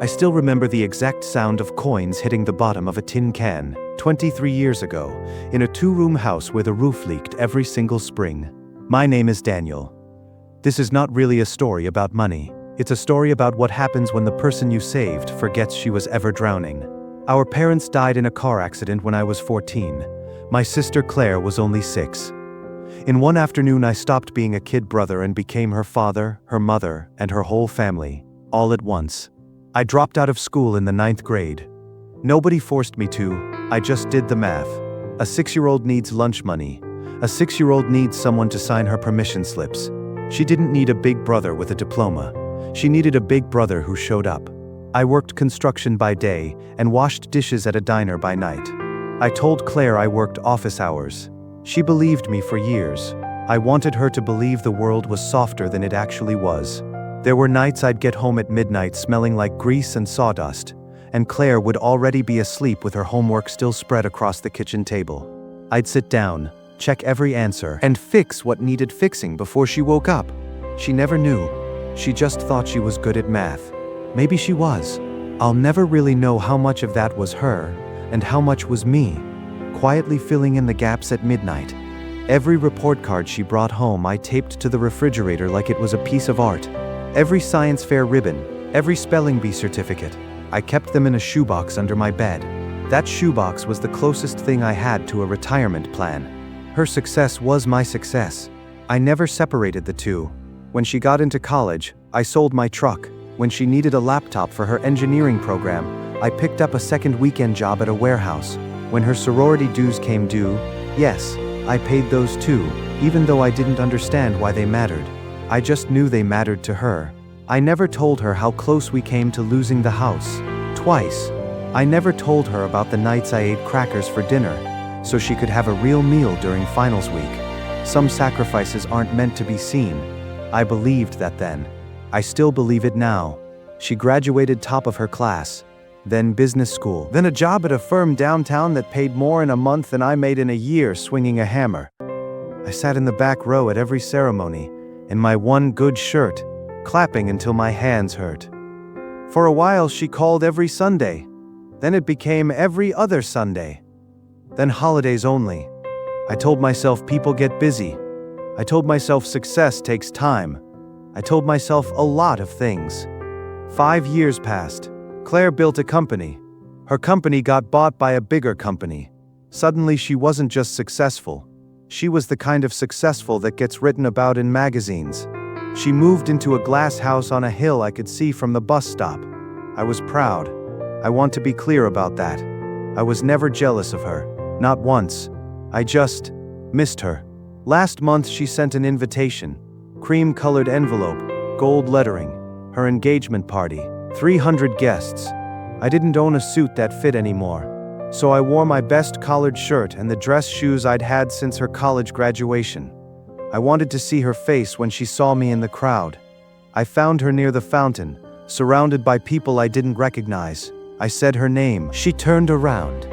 I still remember the exact sound of coins hitting the bottom of a tin can, 23 years ago, in a two-room house where the roof leaked every single spring. My name is Daniel. This is not really a story about money. It's a story about what happens when the person you saved forgets she was ever drowning. Our parents died in a car accident when I was 14. My sister Claire was only 6. In one afternoon, I stopped being a kid brother and became her father, her mother, and her whole family, all at once. I dropped out of school in the 9th grade. Nobody forced me to, I just did the math. A 6-year-old needs lunch money. A 6-year-old needs someone to sign her permission slips. She didn't need a big brother with a diploma. She needed a big brother who showed up. I worked construction by day and washed dishes at a diner by night. I told Claire I worked office hours. She believed me for years. I wanted her to believe the world was softer than it actually was. There were nights I'd get home at midnight smelling like grease and sawdust, and Claire would already be asleep with her homework still spread across the kitchen table. I'd sit down, check every answer, and fix what needed fixing before she woke up. She never knew. She just thought she was good at math. Maybe she was. I'll never really know how much of that was her, and how much was me, quietly filling in the gaps at midnight. Every report card she brought home I taped to the refrigerator like it was a piece of art. Every science fair ribbon, every spelling bee certificate, I kept them in a shoebox under my bed. That shoebox was the closest thing I had to a retirement plan. Her success was my success. I never separated the two. When she got into college, I sold my truck. When she needed a laptop for her engineering program, I picked up a second weekend job at a warehouse. When her sorority dues came due, yes, I paid those too, even though I didn't understand why they mattered. I just knew they mattered to her. I never told her how close we came to losing the house. Twice. I never told her about the nights I ate crackers for dinner, so she could have a real meal during finals week. Some sacrifices aren't meant to be seen. I believed that then. I still believe it now. She graduated top of her class, then business school, then a job at a firm downtown that paid more in a month than I made in a year swinging a hammer. I sat in the back row at every ceremony, in my one good shirt, clapping until my hands hurt. For a while she called every Sunday. Then it became every other Sunday. Then holidays only. I told myself people get busy. I told myself success takes time. I told myself a lot of things. 5 years passed. Claire built a company. Her company got bought by a bigger company. Suddenly she wasn't just successful. She was the kind of successful that gets written about in magazines. She moved into a glass house on a hill I could see from the bus stop. I was proud. I want to be clear about that. I was never jealous of her. Not once. I just missed her. Last month she sent an invitation. Cream-colored envelope, gold lettering. Her engagement party. 300 guests. I didn't own a suit that fit anymore. So I wore my best collared shirt and the dress shoes I'd had since her college graduation. I wanted to see her face when she saw me in the crowd. I found her near the fountain, surrounded by people I didn't recognize. I said her name. She turned around.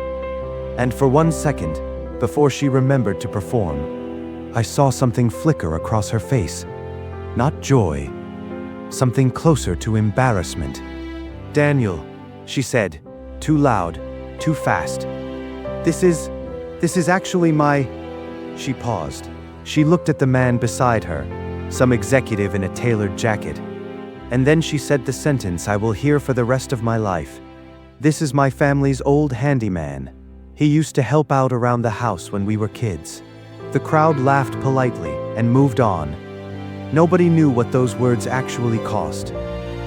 And for 1 second, before she remembered to perform, I saw something flicker across her face. Not joy. Something closer to embarrassment. "Daniel," she said, too loud. Too fast. This is actually my..." She paused. She looked at the man beside her, some executive in a tailored jacket. And then she said the sentence I will hear for the rest of my life. "This is my family's old handyman. He used to help out around the house when we were kids." The crowd laughed politely and moved on. Nobody knew what those words actually cost.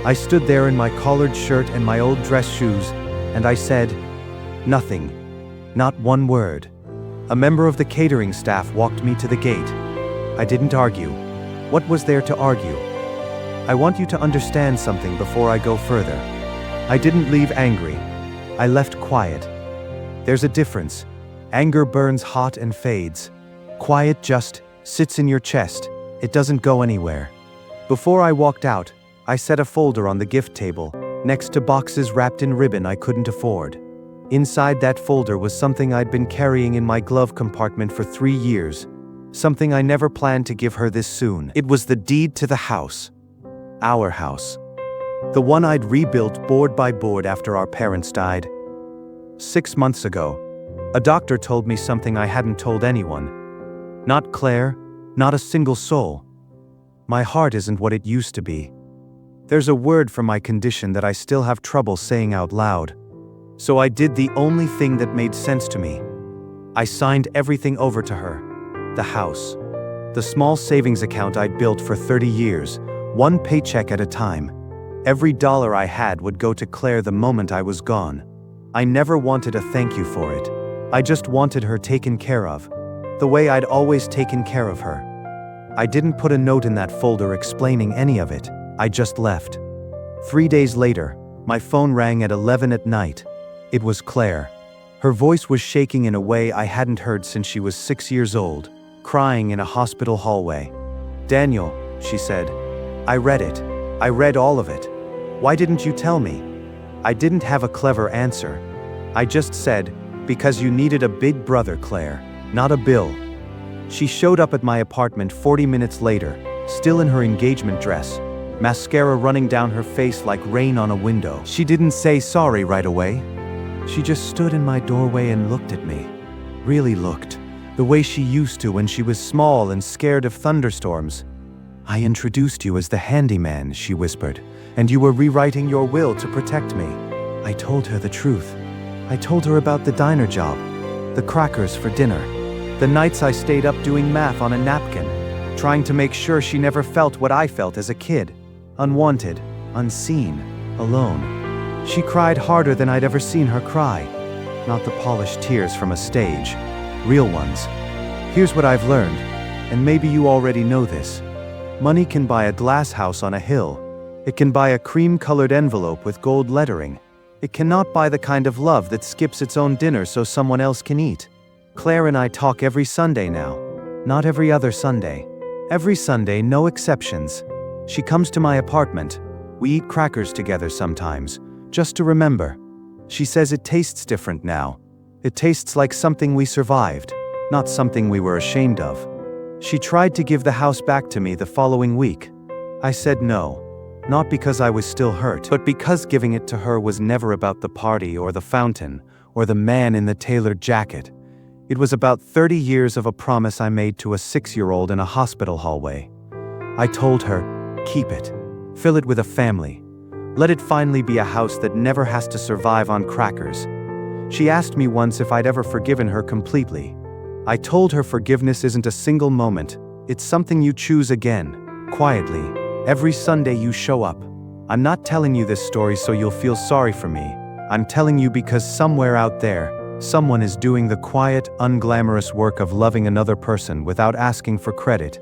I stood there in my collared shirt and my old dress shoes, and I said, nothing. Not one word. A member of the catering staff walked me to the gate. I didn't argue. What was there to argue? I want you to understand something before I go further. I didn't leave angry. I left quiet. There's a difference. Anger burns hot and fades. Quiet just sits in your chest. It doesn't go anywhere. Before I walked out, I set a folder on the gift table, next to boxes wrapped in ribbon I couldn't afford. Inside that folder was something I'd been carrying in my glove compartment for 3 years. Something I never planned to give her this soon. It was the deed to the house. Our house. The one I'd rebuilt board by board after our parents died. 6 months ago, a doctor told me something I hadn't told anyone. Not Claire, not a single soul. My heart isn't what it used to be. There's a word for my condition that I still have trouble saying out loud. So I did the only thing that made sense to me. I signed everything over to her. The house. The small savings account I'd built for 30 years, one paycheck at a time. Every dollar I had would go to Claire the moment I was gone. I never wanted a thank you for it. I just wanted her taken care of, the way I'd always taken care of her. I didn't put a note in that folder explaining any of it. I just left. 3 days later, my phone rang at 11 at night. It was Claire. Her voice was shaking in a way I hadn't heard since she was 6 years old, crying in a hospital hallway. "Daniel," she said, "I read it. I read all of it. Why didn't you tell me?" I didn't have a clever answer. I just said, "Because you needed a big brother, Claire, not a bill." She showed up at my apartment 40 minutes later, still in her engagement dress, mascara running down her face like rain on a window. She didn't say sorry right away. She just stood in my doorway and looked at me. Really looked. The way she used to when she was small and scared of thunderstorms. "I introduced you as the handyman," she whispered, "and you were rewriting your will to protect me." I told her the truth. I told her about the diner job, the crackers for dinner, the nights I stayed up doing math on a napkin, trying to make sure she never felt what I felt as a kid. Unwanted, unseen, alone. She cried harder than I'd ever seen her cry. Not the polished tears from a stage, real ones. Here's what I've learned, and maybe you already know this. Money can buy a glass house on a hill. It can buy a cream-colored envelope with gold lettering. It cannot buy the kind of love that skips its own dinner so someone else can eat. Claire and I talk every Sunday now. Not every other Sunday. Every Sunday, no exceptions. She comes to my apartment. We eat crackers together sometimes, just to remember. She says it tastes different now. It tastes like something we survived, not something we were ashamed of. She tried to give the house back to me the following week. I said no. Not because I was still hurt, but because giving it to her was never about the party or the fountain or the man in the tailored jacket. It was about 30 years of a promise I made to a 6-year-old in a hospital hallway. I told her, keep it. Fill it with a family. Let it finally be a house that never has to survive on crackers. She asked me once if I'd ever forgiven her completely. I told her forgiveness isn't a single moment. It's something you choose again, quietly. Every Sunday you show up. I'm not telling you this story so you'll feel sorry for me. I'm telling you because somewhere out there, someone is doing the quiet, unglamorous work of loving another person without asking for credit.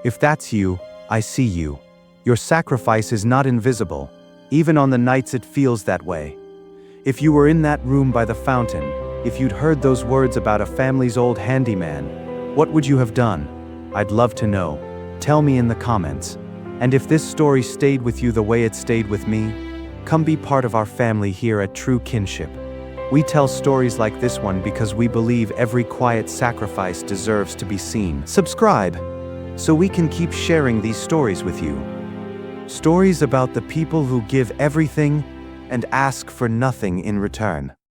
If that's you, I see you. Your sacrifice is not invisible, even on the nights it feels that way. If you were in that room by the fountain, if you'd heard those words about a family's old handyman, what would you have done? I'd love to know. Tell me in the comments. And if this story stayed with you the way it stayed with me, come be part of our family here at True Kinship. We tell stories like this one because we believe every quiet sacrifice deserves to be seen. Subscribe, so we can keep sharing these stories with you. Stories about the people who give everything and ask for nothing in return.